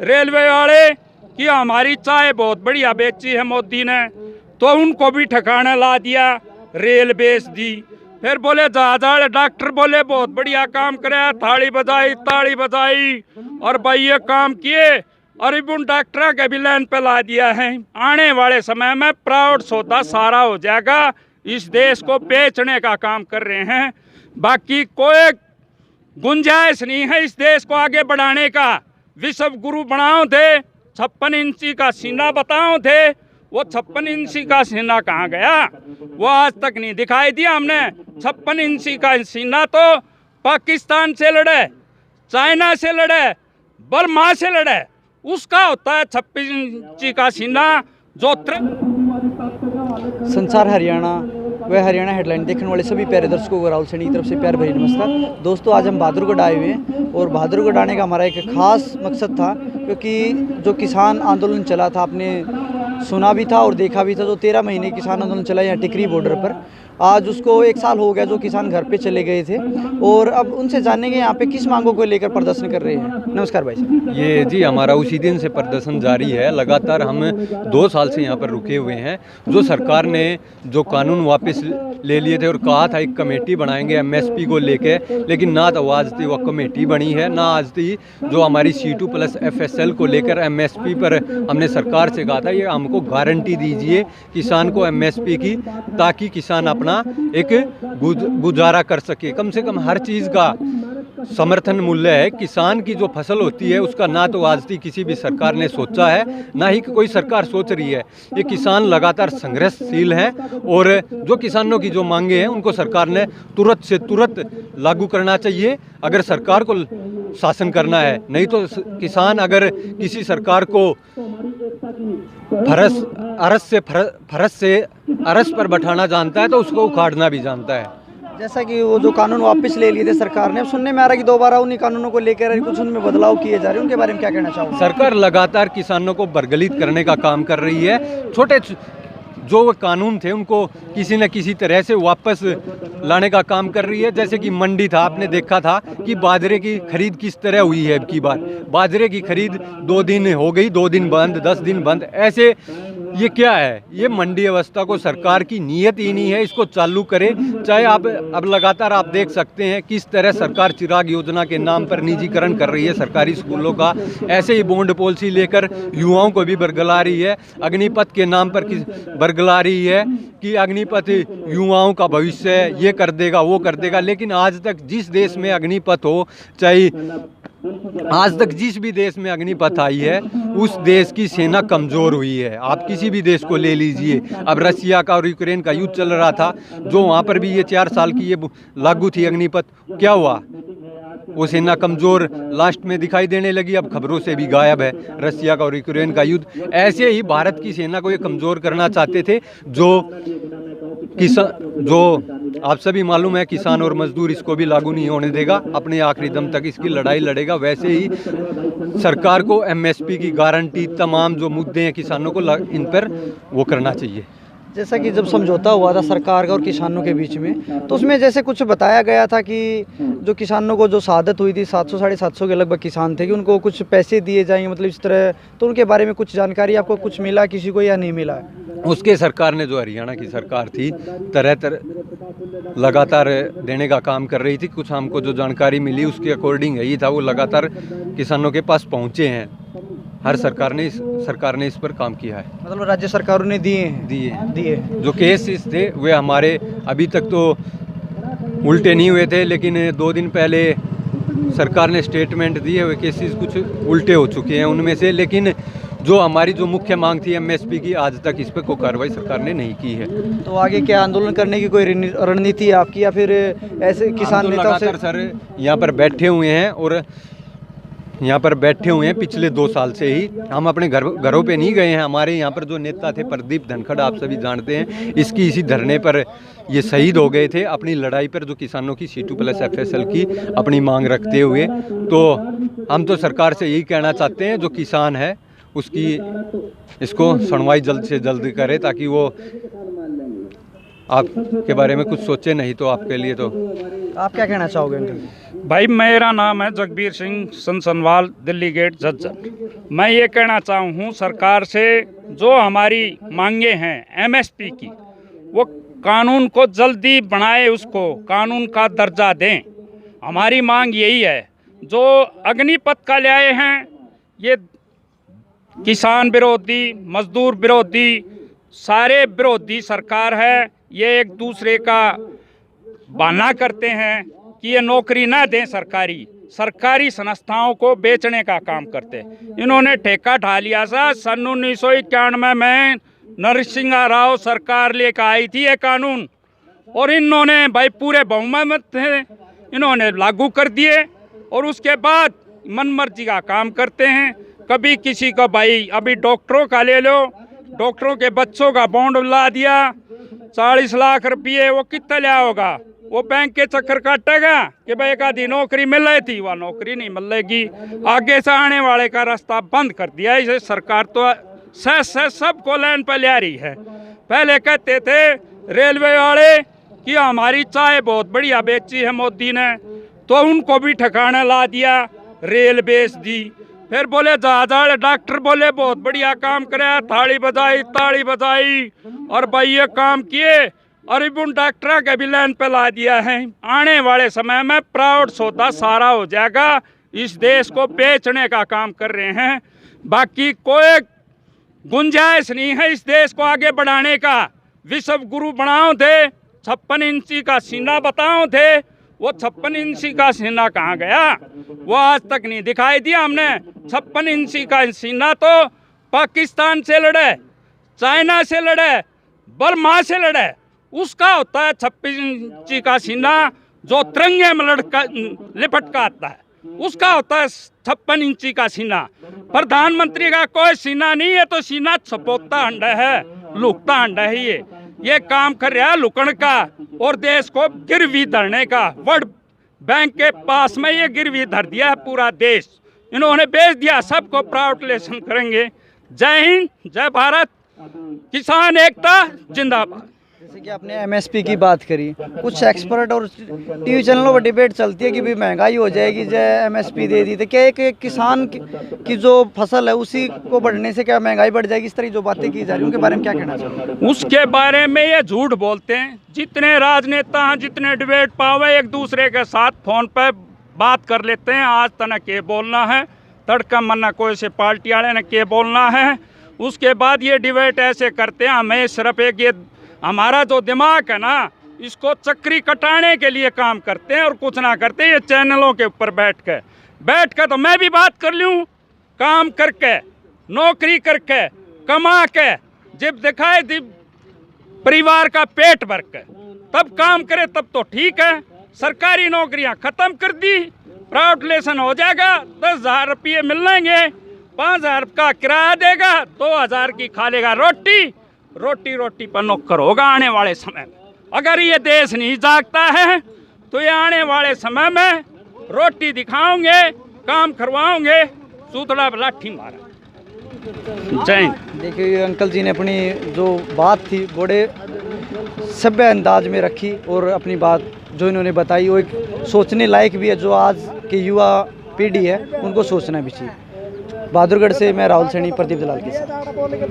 Railway वाले कि हमारी चाय बहुत बढ़िया बेची है मोदी ने, तो उनको भी ठिकाना ला दिया, रेल बेच दी। फिर बोले जहाज वाले डॉक्टर बोले बहुत बढ़िया काम करे, ताली बजाई और भाई ये काम किए, और अब उन डॉक्टर के भी लाइन पे ला दिया है। आने वाले समय में प्राउड सौदा सारा हो जाएगा, इस देश को बेचने का काम कर रहे हैं। बाकी कोई गुंजाइश नहीं है इस देश को आगे बढ़ाने का। विश्व गुरु बनाओ थे, 56 इंची का सीना बताओ थे, वो 56 इंची का सीना कहाँ गया, वो आज तक नहीं दिखाई दिया हमने। 56 इंची का सीना तो पाकिस्तान से लड़े, चाइना से लड़े, बर्मा से लड़े, उसका होता है 26 इंची का सीना जो संसार हरियाणा व हरियाणा हेडलाइन देखने वाले सभी प्यारे दर्शकों को राहुल सैनी की तरफ से प्यार भरी नमस्कार। दोस्तों, आज हम बहादुरगढ़ आए हुए हैं और बहादुरगढ़ आने का हमारा एक खास मकसद था, क्योंकि जो किसान आंदोलन चला था, आपने सुना भी था और देखा भी था। जो 13 महीने किसान आंदोलन चला यहाँ टिकरी बॉर्डर पर, आज उसको 1 साल हो गया जो किसान घर पे चले गए थे, और अब उनसे जानेंगे यहाँ पे किस मांगों को लेकर प्रदर्शन कर रहे हैं। नमस्कार भाई साहब। ये जी हमारा उसी दिन से प्रदर्शन जारी है। लगातार हम 2 साल से यहाँ पर रुके हुए हैं। जो सरकार ने जो कानून वापस ले लिए थे और कहा था एक कमेटी बनाएंगे एमएसपी को लेके, लेकिन ना तो आज तक वो कमेटी बनी है, ना आज तक जो हमारी C2+ FSL को लेकर एमएसपी पर हमने सरकार से कहा था ये हमको गारंटी दीजिए किसान को एमएसपी की, ताकि किसान अपना एक गुजारा कर सके। कम से कम हर चीज़ का समर्थन मूल्य है। किसान की जो फसल होती है उसका ना तो आज तक किसी भी सरकार ने सोचा है, ना ही कोई सरकार सोच रही है। ये किसान लगातार संघर्षशील हैं और जो किसानों की जो मांगे हैं उनको सरकार ने तुरंत से तुरंत लागू करना चाहिए अगर सरकार को शासन करना है। नहीं तो किसान अगर किसी सरकार को फरस से अरस पर बैठाना जानता है तो उसको उखाड़ना भी जानता है। जैसा कि वो जो कानून वापस ले लिए थे सरकार ने, अब सुनने में आ रहा है कि दोबारा उन्हीं कानूनों को लेकर कुछ उनमें बदलाव किए जा रहे हैं, उनके बारे में क्या कहना चाहोगे? सरकार लगातार किसानों को बरगलित करने का काम कर रही है। छोटे जो कानून थे उनको किसी न किसी तरह से वापस लाने का काम कर रही है। जैसे कि मंडी था, आपने देखा था कि बाजरे की खरीद किस तरह हुई है। अब की बार बाजरे की खरीद 2 दिन हो गई, 2 दिन बंद, 10 दिन बंद। ऐसे ये क्या है? ये मंडी व्यवस्था को सरकार की नीयत ही नहीं है, इसको चालू करे। चाहे आप अब लगातार आप देख सकते हैं किस तरह सरकार चिराग योजना के नाम पर निजीकरण कर रही है सरकारी स्कूलों का। ऐसे ही बॉन्ड पॉलिसी लेकर युवाओं को भी बरगला रही है। अग्निपथ के नाम पर बरगला रही है कि अग्निपथ युवाओं का भविष्य ये कर देगा, वो कर देगा। लेकिन आज तक जिस देश में अग्निपथ हो, चाहे आज तक जिस भी देश में अग्निपथ आई है उस देश की सेना कमज़ोर हुई है। आप किसी भी देश को ले लीजिए। अब रसिया का और यूक्रेन का युद्ध चल रहा था, जो वहाँ पर भी ये 4 साल की ये लागू थी अग्निपथ, क्या हुआ? वो सेना कमज़ोर लास्ट में दिखाई देने लगी, अब खबरों से भी गायब है रसिया का और यूक्रेन का युद्ध। ऐसे ही भारत की सेना को ये कमज़ोर करना चाहते थे। जो आप सभी मालूम है किसान और मजदूर इसको भी लागू नहीं होने देगा, अपने आखिरी दम तक इसकी लड़ाई लड़ेगा। वैसे ही सरकार को एमएसपी की गारंटी, तमाम जो मुद्दे हैं किसानों को इन पर वो करना चाहिए। जैसा कि जब समझौता हुआ था सरकार का और किसानों के बीच में, तो उसमें जैसे कुछ बताया गया था कि जो किसानों को जो शहादत हुई थी, 700 साढ़े 700 के लगभग किसान थे, कि उनको कुछ पैसे दिए जाएंगे, मतलब इस तरह। तो उनके बारे में कुछ जानकारी आपको कुछ मिला किसी को, या नहीं मिला? उसके सरकार ने, जो हरियाणा की सरकार थी, तरह लगातार देने का काम कर रही थी। कुछ हमको जो जानकारी मिली उसके अकॉर्डिंग यही था, वो लगातार किसानों के पास पहुँचे हैं। हर सरकार ने इस पर काम किया है। मतलब राज्य सरकारों ने दिए। जो केसेस थे वे हमारे अभी तक तो उल्टे नहीं हुए थे, लेकिन 2 दिन पहले सरकार ने स्टेटमेंट दिए हुए केसेस कुछ उल्टे हो चुके हैं उनमें से। लेकिन जो हमारी जो मुख्य मांग थी एमएसपी की, आज तक इस पर कोई कार्रवाई सरकार ने नहीं की है। तो आगे क्या आंदोलन करने की कोई रणनीति है आपकी, या फिर ऐसे किसान नेताओं से? सर यहाँ पर बैठे हुए हैं और यहाँ पर बैठे हुए हैं पिछले 2 साल से ही। हम अपने घरों पे नहीं गए हैं। हमारे यहाँ पर जो नेता थे प्रदीप धनखड़, आप सभी जानते हैं, इसी धरने पर ये शहीद हो गए थे अपनी लड़ाई पर, जो किसानों की C2+ FSL की अपनी मांग रखते हुए। तो हम तो सरकार से यही कहना चाहते हैं, जो किसान है उसकी इसको सुनवाई जल्द से जल्द करे, ताकि वो आपके बारे में कुछ सोचे। नहीं तो आपके लिए तो आप क्या कहना चाहोगे अंकल? भाई मेरा नाम है जगबीर सिंह सनसनवाल, दिल्ली गेट झज्जर। मैं ये कहना चाहूँ सरकार से, जो हमारी मांगे हैं एमएसपी की, वो कानून को जल्दी बनाए, उसको कानून का दर्जा दें। हमारी मांग यही है। जो अग्निपथ का लाए हैं, ये किसान विरोधी, मजदूर विरोधी, सारे विरोधी सरकार है। ये एक दूसरे का बहाना करते हैं कि ये नौकरी ना दें, सरकारी संस्थाओं को बेचने का काम करते हैं। इन्होंने ठेका ढा लिया था सन 1991 में, नरसिंह राव सरकार लेकर आई थी ये कानून, और इन्होंने भाई पूरे बहुमत थे, इन्होंने लागू कर दिए, और उसके बाद मनमर्जी का काम करते हैं। कभी किसी को, भाई अभी डॉक्टरों का ले लो, डॉक्टरों के बच्चों का बॉन्ड ला दिया 40 लाख रुपये, वो कितना लिया होगा? वो बैंक के चक्कर काटेगा कि भाई एक आधी नौकरी मिल रही थी, वह नौकरी नहीं मिलेगी। आगे से आने वाले का रास्ता बंद कर दिया। इसे सरकार तो सबको लाइन पर ले रही है। पहले कहते थे रेलवे वाले कि हमारी चाय बहुत बढ़िया बेची है मोदी ने, तो उनको भी ठिकाने ला दिया, रेल बेच दी। फिर बोले जहाज वाले डॉक्टर बोले बहुत बढ़िया काम करे, ताली बजाई और भाई ये काम किए, और उन डॉक्टर के भी लाइन पे ला दिया है। आने वाले समय में प्राउड सौदा सारा हो जाएगा। इस देश को बेचने का काम कर रहे हैं, बाकी कोई गुंजाइश नहीं है इस देश को आगे बढ़ाने का। विश्व गुरु बनाओ थे, 56 इंची का सीना बताओ थे, वो 56 इंची का सीना कहाँ गया? वो आज तक नहीं दिखाई दिया हमने। 56 इंची का सीना तो पाकिस्तान से लड़े, चाइना से लड़े, बर्मा से लड़े, उसका होता है 26 इंची का सीना। जो तिरंगे में लिपट का आता है, उसका होता है 56 इंची का सीना। प्रधानमंत्री का कोई सीना नहीं है, तो सीना छपोता अंडा है, लुकता अंडा है। ये काम कर रहा है लुकण का, और देश को गिरवी धरने का। वर्ल्ड बैंक के पास में ये गिरवी धर दिया है पूरा देश, इन्होंने बेच दिया। सबको प्राउडलेशन करेंगे। जय हिंद, जय भारत, किसान एकता जिंदाबाद। जैसे कि आपने एमएसपी की बात करी, कुछ एक्सपर्ट और टीवी चैनलों पर डिबेट चलती है कि भी महंगाई हो जाएगी जय एमएसपी दे दी, तो क्या एक किसान की जो फसल है उसी को बढ़ने से क्या महंगाई बढ़ जाएगी? इस तरह जो बातें की जा रही हैं उनके बारे में क्या कहना चाहिए? उसके बारे में ये झूठ बोलते हैं। जितने राजनेता हैं, जितने डिबेट पावे, एक दूसरे के साथ फोन पर बात कर लेते हैं। आज तना के बोलना है, तड़का मन्ना कोई से पार्टी वाले ने के बोलना है। उसके बाद ये डिबेट ऐसे करते हैं, हमें सिर्फ एक ये हमारा जो दिमाग है ना, इसको चक्री कटाने के लिए काम करते हैं और कुछ ना करते। ये चैनलों के ऊपर बैठ कर तो मैं भी बात कर लूँ, काम करके, नौकरी करके, कमा के, जब दिखाए परिवार का पेट भर के तब काम करे, तब तो ठीक है। सरकारी नौकरियां खत्म कर दी, प्राउडलेशन हो जाएगा, 10,000 रुपये मिल लेंगे, 5,000 का किराया देगा, 2,000 की खा लेगा रोटी पर नौकर होगा आने वाले समय में। अगर ये देश नहीं जागता है तो ये आने वाले समय में रोटी दिखाओगे, काम करवाओगे, सूतड़ा लाठी मारा। जय हिंद। देखिए अंकल जी ने अपनी जो बात थी बड़े सभ्य अंदाज में रखी, और अपनी बात जो इन्होंने बताई वो एक सोचने लायक भी है। जो आज के युवा पीढ़ी है उनको सोचना भी चाहिए। बहादुरगढ़ से मैं राहुल सैनी, प्रदीप दलाल के साथ।